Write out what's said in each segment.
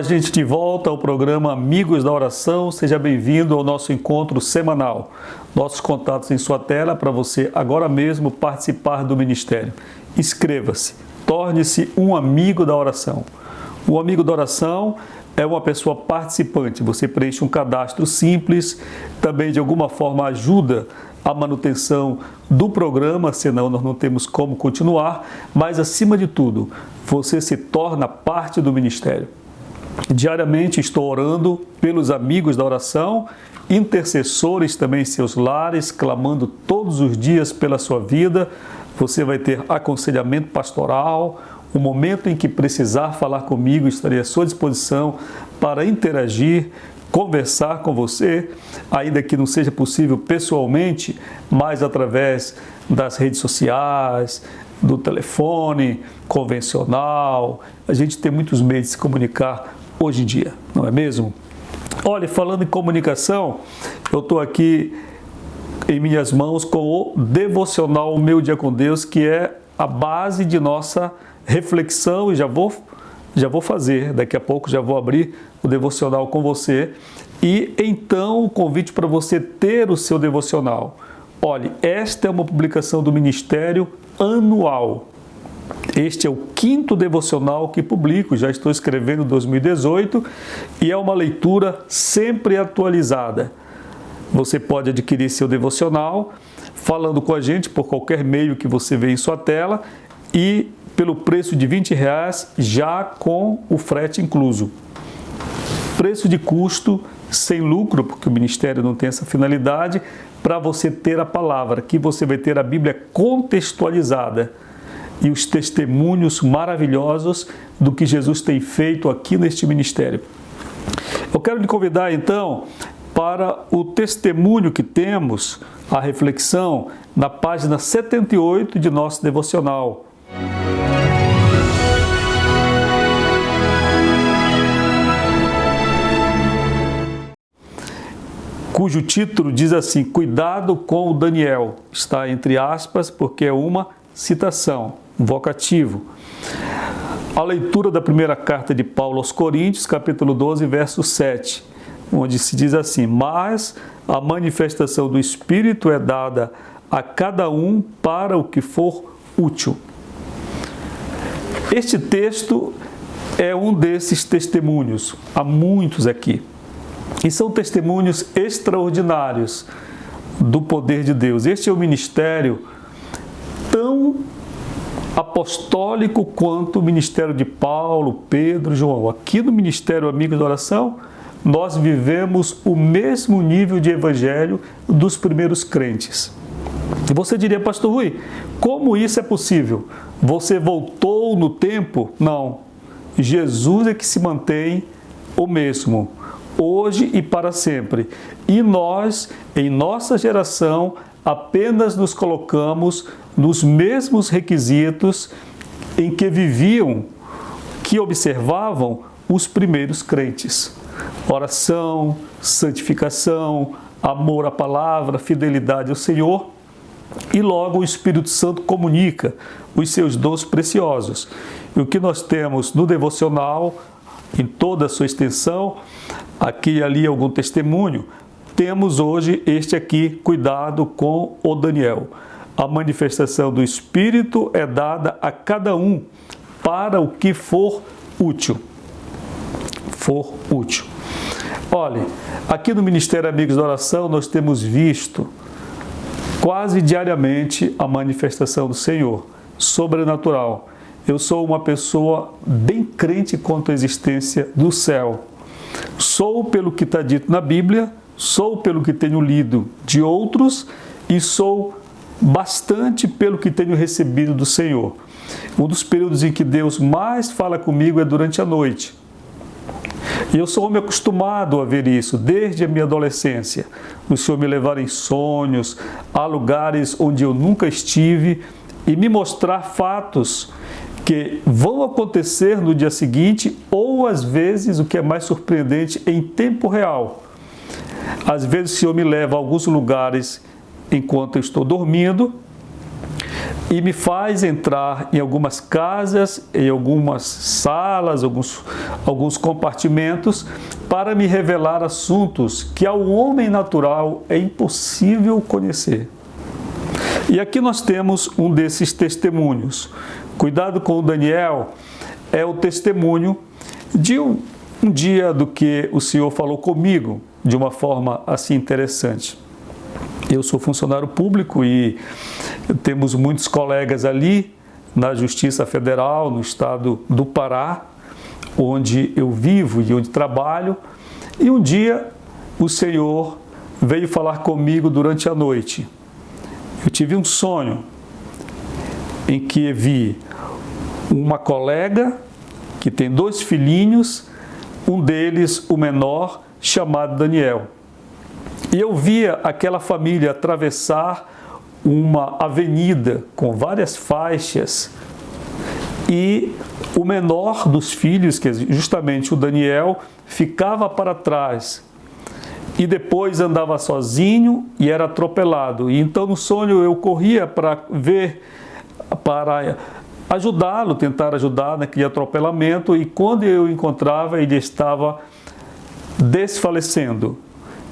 Olá, gente, de volta ao programa Amigos da Oração. Seja bem-vindo ao nosso encontro semanal. Nossos contatos em sua tela para você agora mesmo participar do ministério. Inscreva-se, torne-se um amigo da oração. O amigo da oração é uma pessoa participante. Você preenche um cadastro simples, também de alguma forma ajuda a manutenção do programa, senão nós não temos como continuar, mas acima de tudo, você se torna parte do ministério. Diariamente estou orando pelos amigos da oração, intercessores também em seus lares, clamando todos os dias pela sua vida. Você vai ter aconselhamento pastoral, o momento em que precisar falar comigo, estarei à sua disposição para interagir, conversar com você, ainda que não seja possível pessoalmente, mas através das redes sociais, do telefone convencional. A gente tem muitos meios de se comunicar hoje em dia, não é mesmo? Olha, falando em comunicação, eu estou aqui em minhas mãos com o devocional Meu Dia com Deus, que é a base de nossa reflexão, e já vou fazer, daqui a pouco já vou abrir o devocional com você. E então o convite para você ter o seu devocional. Olha, esta é uma publicação do Ministério anual. Este é o 5º devocional que publico, já estou escrevendo em 2018 e é uma leitura sempre atualizada. Você pode adquirir seu devocional falando com a gente por qualquer meio que você vê em sua tela e pelo preço de R$20, já com o frete incluso. Preço de custo sem lucro, porque o ministério não tem essa finalidade, para você ter a palavra, que você vai ter a Bíblia contextualizada e os testemunhos maravilhosos do que Jesus tem feito aqui neste ministério. Eu quero lhe convidar então para o testemunho que temos, a reflexão, na página 78 de nosso devocional. Cujo título diz assim: Cuidado com o Daniel. Está entre aspas porque é uma citação, um vocativo. A leitura da primeira carta de Paulo aos Coríntios, capítulo 12, verso 7, onde se diz assim: Mas a manifestação do Espírito é dada a cada um para o que for útil. Este texto é um desses testemunhos, há muitos aqui. E são testemunhos extraordinários do poder de Deus. Este é um ministério tão apostólico quanto o ministério de Paulo, Pedro, João. Aqui no Ministério Amigos da Oração, nós vivemos o mesmo nível de evangelho dos primeiros crentes. E você diria, pastor Rui, como isso é possível? Você voltou no tempo? Não. Jesus é que se mantém o mesmo, hoje e para sempre. E nós, em nossa geração, apenas nos colocamos nos mesmos requisitos em que viviam, que observavam os primeiros crentes. Oração, santificação, amor à palavra, fidelidade ao Senhor. E logo o Espírito Santo comunica os seus dons preciosos. E o que nós temos no devocional, em toda a sua extensão, aqui e ali algum testemunho, temos hoje este aqui: cuidado com o Daniel. A manifestação do Espírito é dada a cada um para o que for útil. For útil. Olha, aqui no Ministério Amigos da Oração nós temos visto quase diariamente a manifestação do Senhor, sobrenatural. Eu sou uma pessoa bem crente quanto à existência do céu. Sou pelo que está dito na Bíblia, sou pelo que tenho lido de outros e sou bastante pelo que tenho recebido do Senhor. Um dos períodos em que Deus mais fala comigo é durante a noite. E eu sou homem acostumado a ver isso desde a minha adolescência. O Senhor me levar em sonhos a lugares onde eu nunca estive e me mostrar fatos que vão acontecer no dia seguinte ou, às vezes, o que é mais surpreendente, em tempo real. Às vezes o Senhor me leva a alguns lugares enquanto eu estou dormindo e me faz entrar em algumas casas, em algumas salas, alguns compartimentos, para me revelar assuntos que ao homem natural é impossível conhecer. E aqui nós temos um desses testemunhos. Cuidado com o Daniel é o testemunho de um dia do que o Senhor falou comigo de uma forma assim interessante. Eu sou funcionário público e temos muitos colegas ali na Justiça Federal, no estado do Pará, onde eu vivo e onde trabalho. E um dia o Senhor veio falar comigo durante a noite. Eu tive um sonho em que vi uma colega que tem 2 filhinhos, um deles, o menor, chamado Daniel. E eu via aquela família atravessar uma avenida com várias faixas e o menor dos filhos, que é justamente o Daniel, ficava para trás e depois andava sozinho e era atropelado. E então no sonho eu corria para ver, para ajudá-lo, tentar ajudar naquele atropelamento, e quando eu o encontrava ele estava desfalecendo.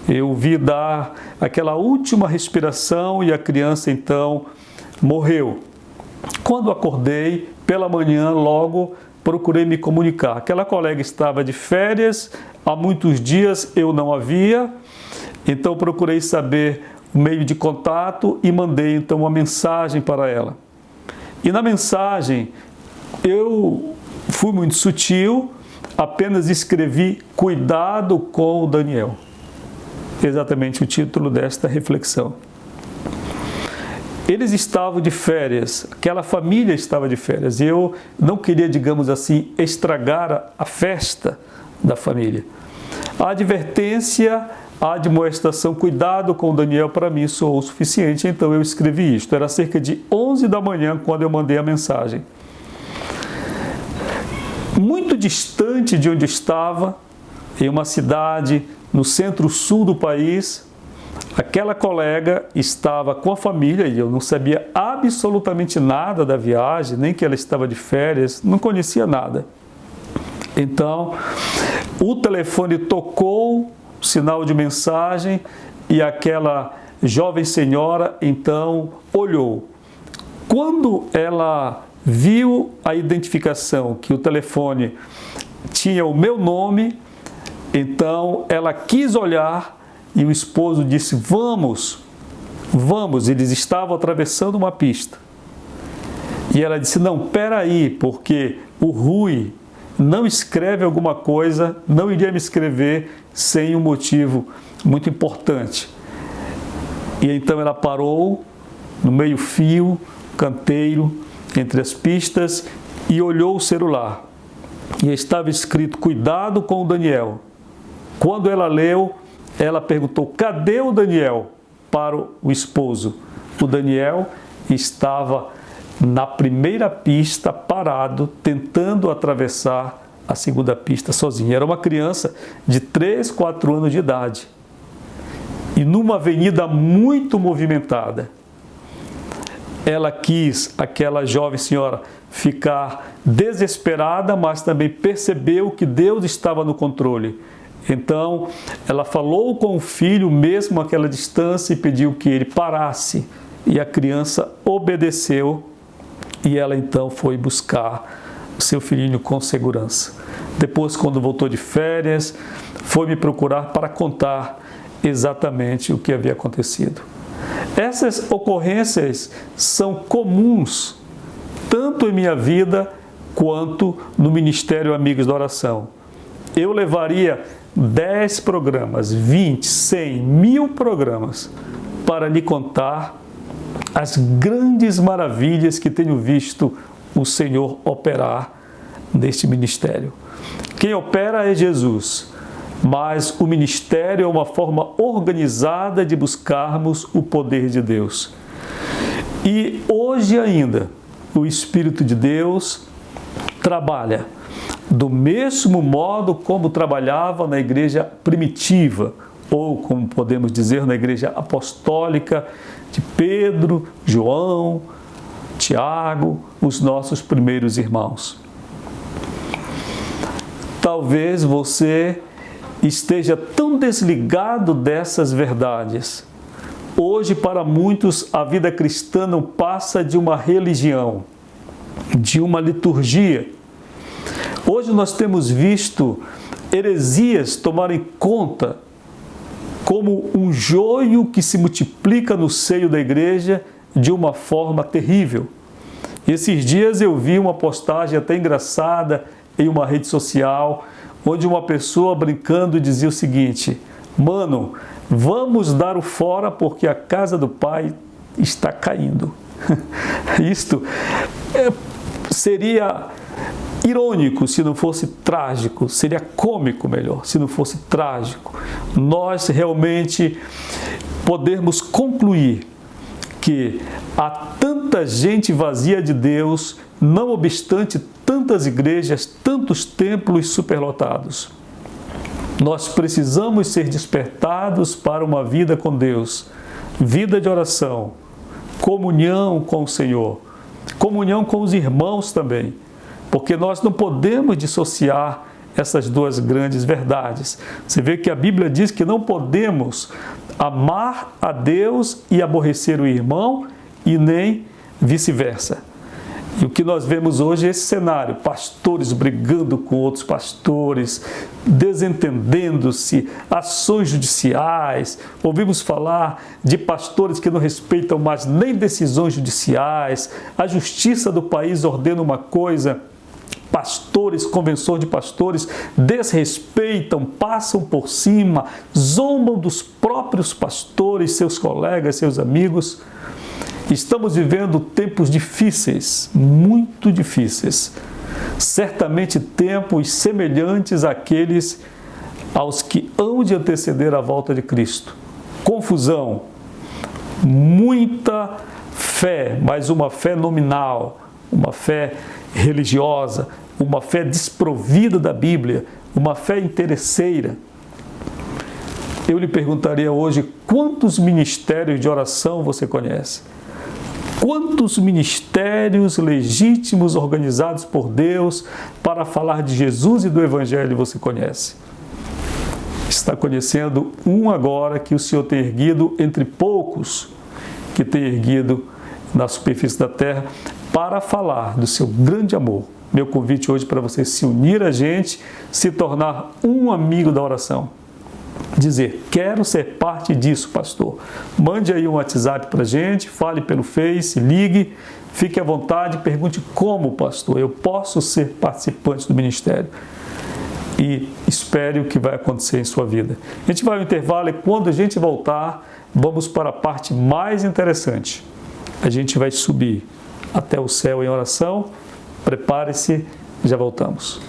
Eu vi dar aquela última respiração e a criança então morreu. Quando acordei, pela manhã, logo procurei me comunicar. Aquela colega estava de férias, há muitos dias eu não a via, então procurei saber o meio de contato e mandei então uma mensagem para ela. E na mensagem eu fui muito sutil, apenas escrevi "Cuidado com o Daniel". Exatamente o título desta reflexão. Eles estavam de férias, aquela família estava de férias. Eu não queria, digamos assim, estragar a festa da família. A advertência, a admoestação, cuidado com o Daniel, para mim soou o suficiente, então eu escrevi isto. Era cerca de 11 da manhã quando eu mandei a mensagem. Muito distante de onde eu estava, em uma cidade no centro-sul do país, aquela colega estava com a família e eu não sabia absolutamente nada da viagem, nem que ela estava de férias, não conhecia nada. Então, o telefone tocou, sinal de mensagem, e aquela jovem senhora então olhou. Quando ela viu a identificação, que o telefone tinha o meu nome, então ela quis olhar e o esposo disse: vamos, eles estavam atravessando uma pista. E ela disse: não, peraí, porque o Rui não escreve alguma coisa, não iria me escrever sem um motivo muito importante. E então ela parou no meio-fio, canteiro, entre as pistas, e olhou o celular. E estava escrito: cuidado com o Daniel. Quando ela leu, ela perguntou: cadê o Daniel? Para o esposo. O Daniel estava na primeira pista, parado, tentando atravessar a segunda pista sozinho. Era uma criança de 3, 4 anos de idade. E numa avenida muito movimentada. Ela quis, aquela jovem senhora, ficar desesperada, mas também percebeu que Deus estava no controle. Então, ela falou com o filho, mesmo àquela distância, e pediu que ele parasse. E a criança obedeceu, e ela então foi buscar o seu filhinho com segurança. Depois, quando voltou de férias, foi me procurar para contar exatamente o que havia acontecido. Essas ocorrências são comuns, tanto em minha vida, quanto no Ministério Amigos da Oração. Eu levaria 10 programas, 20, 100, 1000 programas para lhe contar as grandes maravilhas que tenho visto o Senhor operar neste ministério. Quem opera é Jesus, mas o ministério é uma forma organizada de buscarmos o poder de Deus. E hoje ainda, o Espírito de Deus trabalha do mesmo modo como trabalhava na igreja primitiva, ou como podemos dizer, na igreja apostólica de Pedro, João, Tiago, os nossos primeiros irmãos. Talvez você esteja tão desligado dessas verdades. Hoje, para muitos, a vida cristã não passa de uma religião, de uma liturgia. Hoje nós temos visto heresias tomarem conta como um joio que se multiplica no seio da igreja de uma forma terrível. Esses dias eu vi uma postagem até engraçada em uma rede social, onde uma pessoa brincando dizia o seguinte: mano, vamos dar o fora porque a casa do pai está caindo. Isto seria irônico se não fosse trágico, seria cômico melhor, se não fosse trágico. Nós realmente podemos concluir que há tanta gente vazia de Deus, não obstante tantas igrejas, tantos templos superlotados. Nós precisamos ser despertados para uma vida com Deus, vida de oração, comunhão com o Senhor, comunhão com os irmãos também, porque nós não podemos dissociar essas duas grandes verdades. Você vê que a Bíblia diz que não podemos amar a Deus e aborrecer o irmão, e nem vice-versa. E o que nós vemos hoje é esse cenário: pastores brigando com outros pastores, desentendendo-se, ações judiciais. Ouvimos falar de pastores que não respeitam mais nem decisões judiciais. A justiça do país ordena uma coisa, pastores, convenção de pastores desrespeitam, passam por cima, zombam dos próprios pastores, seus colegas, seus amigos. Estamos vivendo tempos difíceis, muito difíceis. Certamente tempos semelhantes àqueles aos que hão de anteceder a volta de Cristo. Confusão, muita fé, mas uma fé nominal, uma fé religiosa, uma fé desprovida da Bíblia, uma fé interesseira. Eu lhe perguntaria hoje: quantos ministérios de oração você conhece? Quantos ministérios legítimos organizados por Deus para falar de Jesus e do Evangelho você conhece? Está conhecendo um agora que o Senhor tem erguido entre poucos que tem erguido na superfície da terra para falar do seu grande amor. Meu convite hoje para você se unir a gente, se tornar um amigo da oração. Dizer: quero ser parte disso, pastor. Mande aí um WhatsApp para a gente, fale pelo Face, ligue, fique à vontade, pergunte: como, pastor, eu posso ser participante do ministério? E espere o que vai acontecer em sua vida. A gente vai ao intervalo e quando a gente voltar, vamos para a parte mais interessante. A gente vai subir até o céu em oração. Prepare-se, já voltamos.